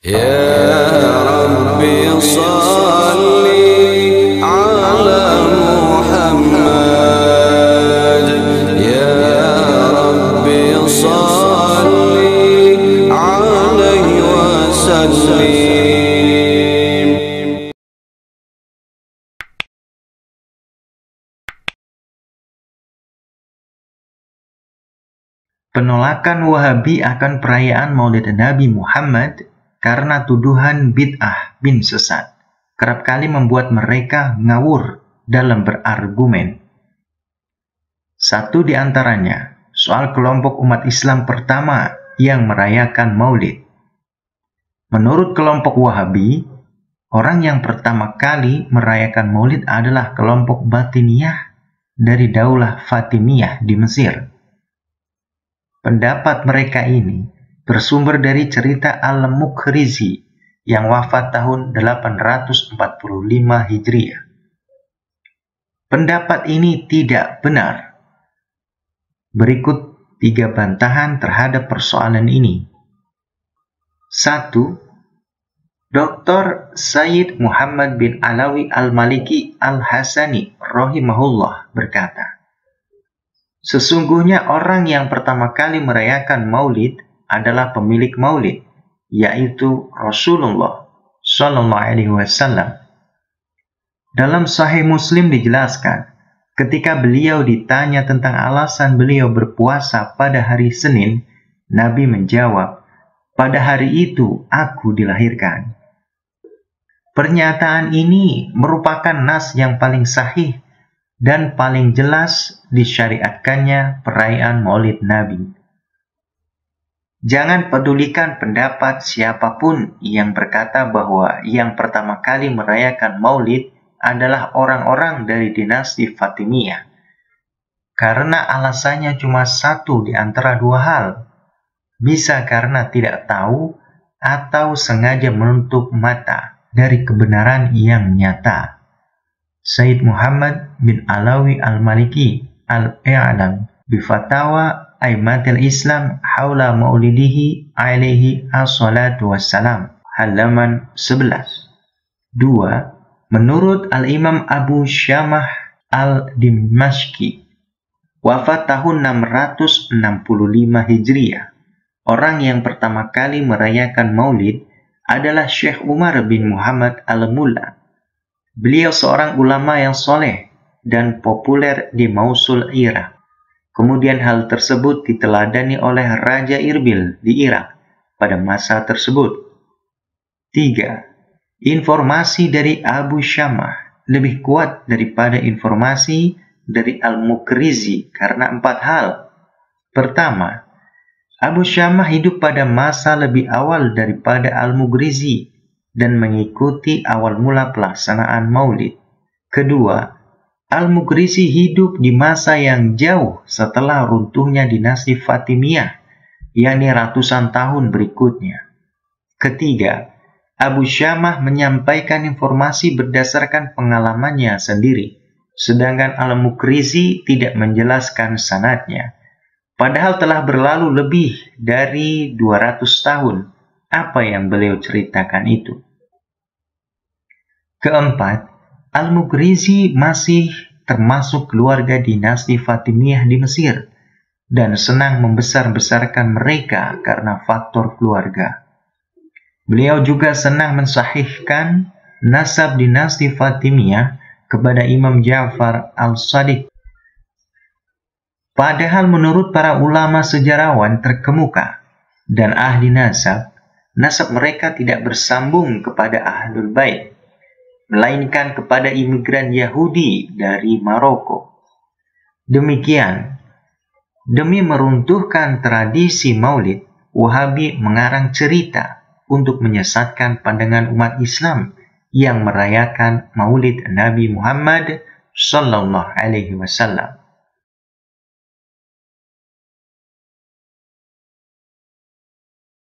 يا ربي صل على محمد يا ربي صل عليه وسلم. Penolakan Wahabi akan perayaan Maulid Nabi Muhammad karena tuduhan bid'ah bin sesat kerap kali membuat mereka ngawur dalam berargumen. Satu di antaranya soal kelompok umat Islam pertama yang merayakan Maulid. Menurut kelompok Wahabi, orang yang pertama kali merayakan Maulid adalah kelompok Batiniyah dari Daulah Fatimiyah di Mesir. Pendapat mereka ini bersumber dari cerita Al-Mukhrizi yang wafat tahun 845 Hijriah. Pendapat ini tidak benar. Berikut 3 bantahan terhadap persoalan ini. 1. Dr. Sayyid Muhammad bin Alawi Al-Maliki Al-Hasani rahimahullah berkata, sesungguhnya orang yang pertama kali merayakan Maulid adalah pemilik Maulid, yaitu Rasulullah Shallallahu Alaihi Wasallam. Dalam Sahih Muslim dijelaskan, ketika beliau ditanya tentang alasan beliau berpuasa pada hari Senin, Nabi menjawab, pada hari itu aku dilahirkan. Pernyataan ini merupakan nas yang paling sahih dan paling jelas disyariatkannya perayaan Maulid Nabi. Jangan pedulikan pendapat siapapun yang berkata bahwa yang pertama kali merayakan Maulid adalah orang-orang dari dinasti Fatimiyah, karena alasannya cuma satu di antara 2 hal. Bisa karena tidak tahu atau sengaja menutup mata dari kebenaran yang nyata. Sayyid Muhammad bin Alawi Al-Maliki Al-I'lam bifatawa Aimatil Islam Haula Maulidihi alaihi assalatu wassalam, halaman 11. 2. Menurut Al-Imam Abu Syamah Al-Dimashqi, wafat tahun 665 Hijriah, orang yang pertama kali merayakan Maulid adalah Syekh Umar bin Muhammad Al-Mulla. Beliau seorang ulama yang soleh dan populer di Mosul, Irak. Kemudian hal tersebut diteladani oleh Raja Irbil di Irak pada masa tersebut. 3. Informasi dari Abu Syamah lebih kuat daripada informasi dari Al-Mukhrizi karena 4 hal. Pertama, Abu Syamah hidup pada masa lebih awal daripada Al-Mukhrizi dan mengikuti awal mula pelaksanaan Maulid. Kedua, Al-Mukhrizi hidup di masa yang jauh setelah runtuhnya dinasti Fatimiyah, yakni ratusan tahun berikutnya. Ketiga, Abu Syamah menyampaikan informasi berdasarkan pengalamannya sendiri, sedangkan Al-Mukhrizi tidak menjelaskan sanadnya. Padahal telah berlalu lebih dari 200 tahun. Apa yang beliau ceritakan itu? Keempat, Al-Mukhrizi masih termasuk keluarga dinasti Fatimiyah di Mesir dan senang membesar-besarkan mereka karena faktor keluarga. Beliau juga senang mensahihkan nasab dinasti Fatimiyah kepada Imam Ja'far Al-Shadiq. Padahal menurut para ulama sejarawan terkemuka dan ahli nasab mereka tidak bersambung kepada Ahlul Bait, melainkan kepada imigran Yahudi dari Maroko. Demikian, demi meruntuhkan tradisi Maulid, Wahabi mengarang cerita untuk menyesatkan pandangan umat Islam yang merayakan Maulid Nabi Muhammad Sallallahu Alaihi Wasallam.